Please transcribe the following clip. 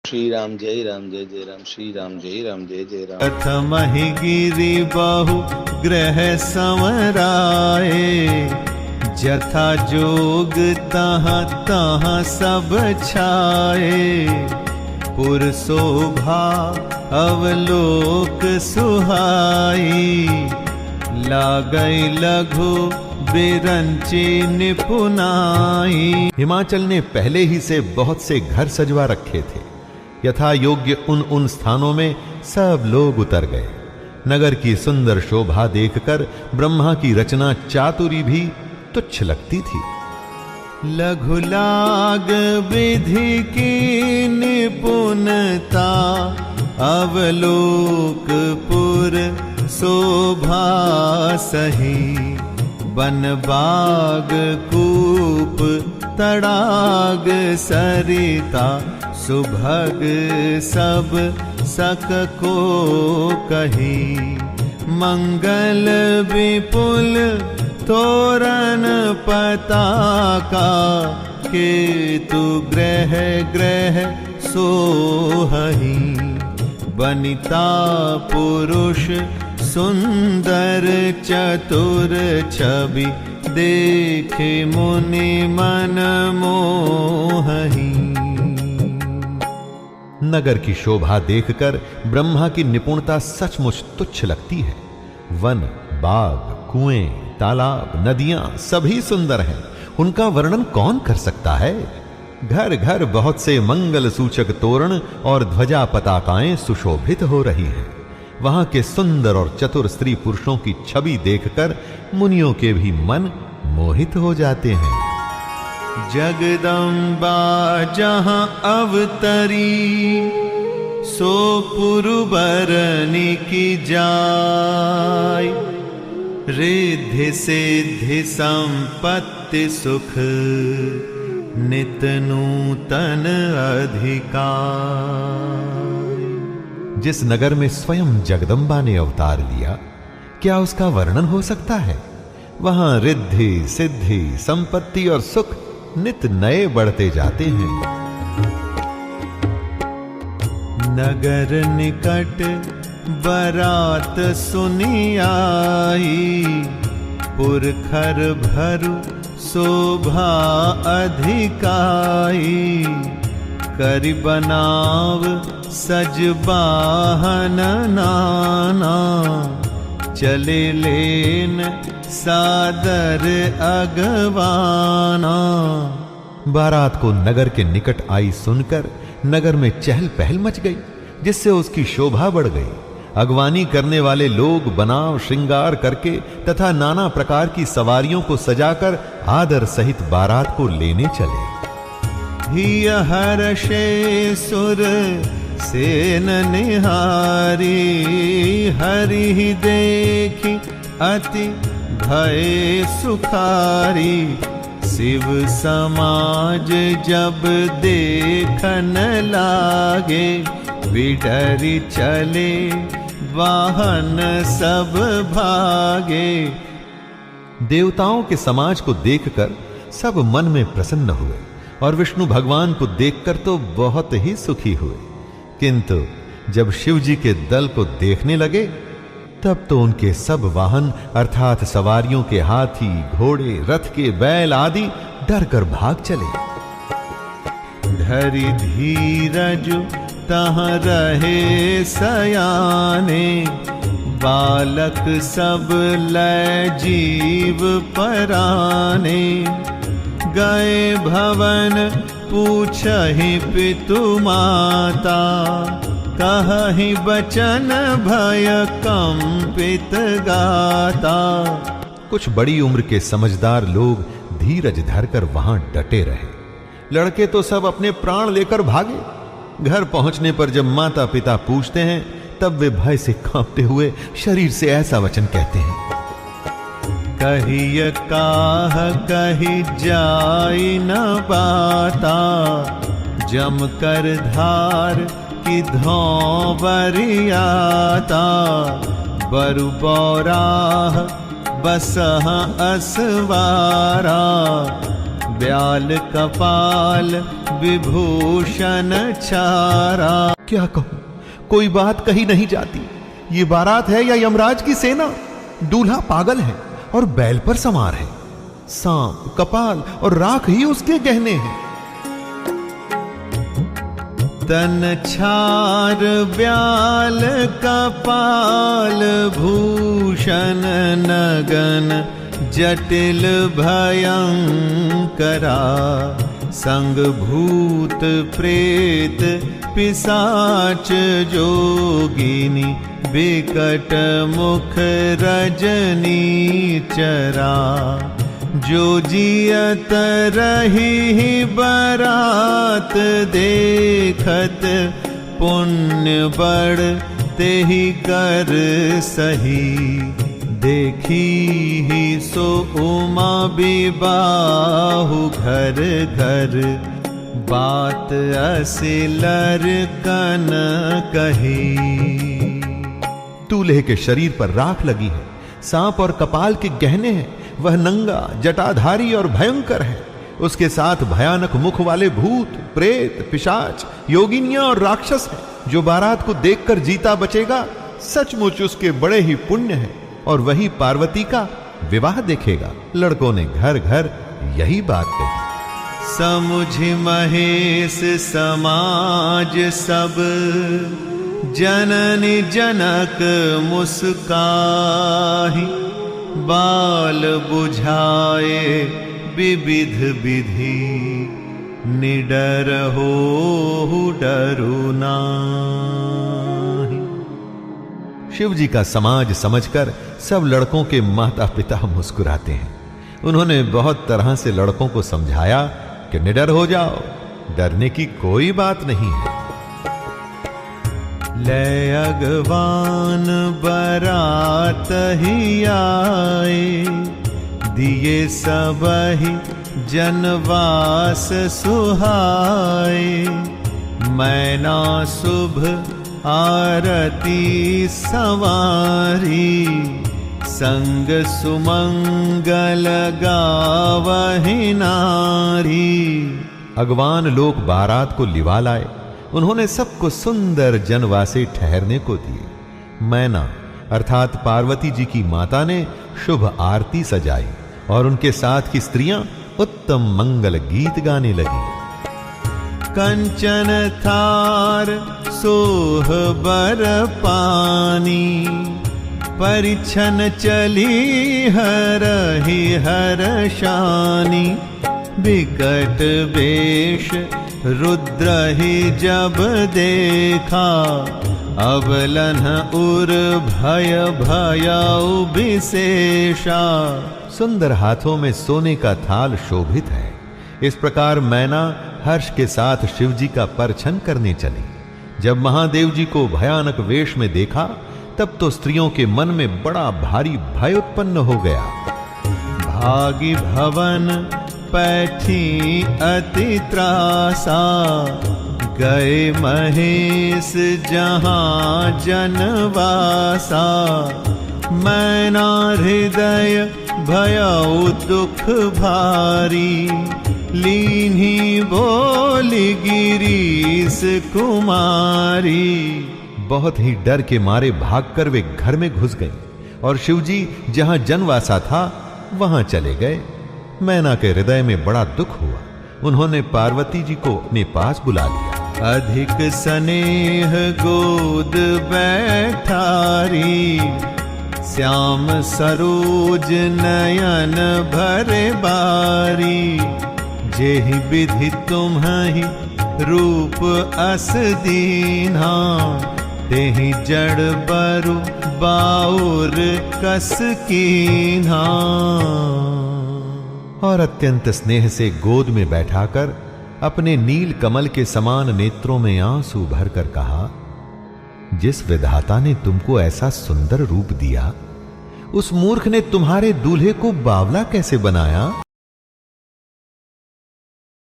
श्री राम जय जय राम श्री राम जय जय राम। प्रथमहि गिरि बहु ग्रह संवराए, जथा जोग तहाँ तहाँ सब छाए। पुर शोभा अवलोक सुहाई, लागई लघु बिरंची निपुनाई। हिमाचल ने पहले ही से बहुत से घर सजवा रखे थे। यथा योग्य उन स्थानों में सब लोग उतर गए। नगर की सुंदर शोभा देखकर ब्रह्मा की रचना चातुरी भी तुच्छ लगती थी। लघु लाग विधि की निपुणता, अवलोक पुर शोभा सही। बन बाग कूप तड़ाग सरिता, सुभग सब सक को कही। मंगल विपुल तोरण पताका, केतु ग्रह ग्रह सोहही। बनिता पुरुष सुंदर चतुर छवि, देखे मुनि मन मोहही। नगर की शोभा देखकर ब्रह्मा की निपुणता सचमुच तुच्छ लगती है। वन, बाग, कुएं, तालाब, नदियां सभी सुंदर हैं। उनका वर्णन कौन कर सकता है। घर घर बहुत से मंगल सूचक तोरण और ध्वजा पताकाएं सुशोभित हो रही हैं। वहां के सुंदर और चतुर स्त्री पुरुषों की छवि देखकर मुनियों के भी मन मोहित हो जाते हैं। जगदम्बा जहां अवतरी, सो पुरबरनी की जाय। रिद्धि सिद्धि संपत्ति सुख, नित नूतन अधिकार। जिस नगर में स्वयं जगदम्बा ने अवतार लिया, क्या उसका वर्णन हो सकता है। वहां रिद्धि सिद्धि संपत्ति और सुख नित नए बढ़ते जाते हैं। नगर निकट बरात सुनी आई, पुरखर भरु शोभा अधिकाई। करि बनाव सज बाहन नाना, चले लेन सादर अगवाना। बारात को नगर के निकट आई सुनकर नगर में चहल पहल मच गई, जिससे उसकी शोभा बढ़ गई। अगवानी करने वाले लोग बनाव श्रृंगार करके तथा नाना प्रकार की सवारियों को सजाकर आदर सहित बारात को लेने चले। हिय हर्षे सुर सेन निहारी, हरि देखी अति भय सुखारी। शिव समाज जब देखन लागे, बिडरी चले वाहन सब भागे। देवताओं के समाज को देखकर सब मन में प्रसन्न हुए और विष्णु भगवान को देखकर तो बहुत ही सुखी हुए। किंतु जब शिव जी के दल को देखने लगे, तब तो उनके सब वाहन अर्थात सवारियों के हाथी, घोड़े, रथ के बैल आदि डर कर भाग चले। धरि धीरज तहाँ रहे सयाने, बालक सब लय जीव पराने। गए भवन पूछहि पितु माता, कहहि बचन भय कंपित गाता। कुछ बड़ी उम्र के समझदार लोग धीरज धरकर वहां डटे रहे। लड़के तो सब अपने प्राण लेकर भागे। घर पहुंचने पर जब माता पिता पूछते हैं, तब वे भय से कांपते हुए शरीर से ऐसा वचन कहते हैं। कहिय काह कही जाई न बाता, जम कर धार की धौं बरियाता। बरु बौराह बसह असवारा, ब्याल कपाल विभूषण छारा। क्या कहूं, कोई बात कही नहीं जाती। ये बारात है या यमराज की सेना? दूल्हा पागल है और बैल पर सवार है। सांप, कपाल और राख ही उसके गहने हैं। तन छार ब्याल कपाल भूषण नगन जटिल भयंकरा। संग भूत प्रेत पिशाच जोगिनी बिकट मुख रजनी चरा। जो जियत रही बरात देखत पुण्य बढ़ तेहि कर सही। देखी ही सो उमा विबाहु घर घर बात असिलर कन कही। दूल्हे के शरीर पर राख लगी है, सांप और कपाल के गहने हैं। वह नंगा, जटाधारी और भयंकर है। उसके साथ भयानक मुख वाले भूत, प्रेत, पिशाच, योगिनियां और राक्षस हैं। जो बारात को देखकर जीता बचेगा सचमुच उसके बड़े ही पुण्य हैं और वही पार्वती का विवाह देखेगा। लड़कों ने घर घर यही बात कही। समुझ महेश समाज सब जननी जनक मुस्काही। बाल बुझाए विविध विधि निडर हो डरू नाही। शिव जी का समाज समझकर सब लड़कों के माता पिता मुस्कुराते हैं। उन्होंने बहुत तरह से लड़कों को समझाया कि निडर हो जाओ, डरने की कोई बात नहीं है। ले अगवान बरात ही आए, दिए सबहि जनवास सुहाए। मैना शुभ आरती संवारी, संग सुमंगल गावहि नारी। अगवान लोग बारात को लिवा लाए। उन्होंने सबको सुंदर जनवासे ठहरने को दिए। मैना अर्थात पार्वती जी की माता ने शुभ आरती सजाई और उनके साथ की स्त्रियां उत्तम मंगल गीत गाने लगी। कंचन थार सोह बर पानी, परिछन चली हरहि हर्षानी। विकट वेश रुद्र ही जब देखा, अवलन उर भय भयउ विशेषा। सुंदर हाथों में सोने का थाल शोभित है। इस प्रकार मैना हर्ष के साथ शिव जी का परछन करने चली। जब महादेव जी को भयानक वेश में देखा तब तो स्त्रियों के मन में बड़ा भारी भय उत्पन्न हो गया। भागी भवन पैठी अति त्रासा, गए महेश जहां जनवासा। मैना हृदय भयउ दुख भारी, लीन्ही बोली गिरीश कुमारी। बहुत ही डर के मारे भागकर वे घर में घुस गईं और शिवजी जहां जनवासा था वहां चले गए। मैना के हृदय में बड़ा दुख हुआ। उन्होंने पार्वती जी को अपने पास बुला लिया। अधिक स्नेह गोद बैठारी, श्याम सरोज नयन भरे बारी। जेहि विधि तुम्हि रूप अस दीन्हा, तेहि जड़ बरु बाउर कस कीन्हा। और अत्यंत स्नेह से गोद में बैठाकर अपने नील कमल के समान नेत्रों में आंसू भरकर कहा, जिस विधाता ने तुमको ऐसा सुंदर रूप दिया, उस मूर्ख ने तुम्हारे दूल्हे को बावला कैसे बनाया?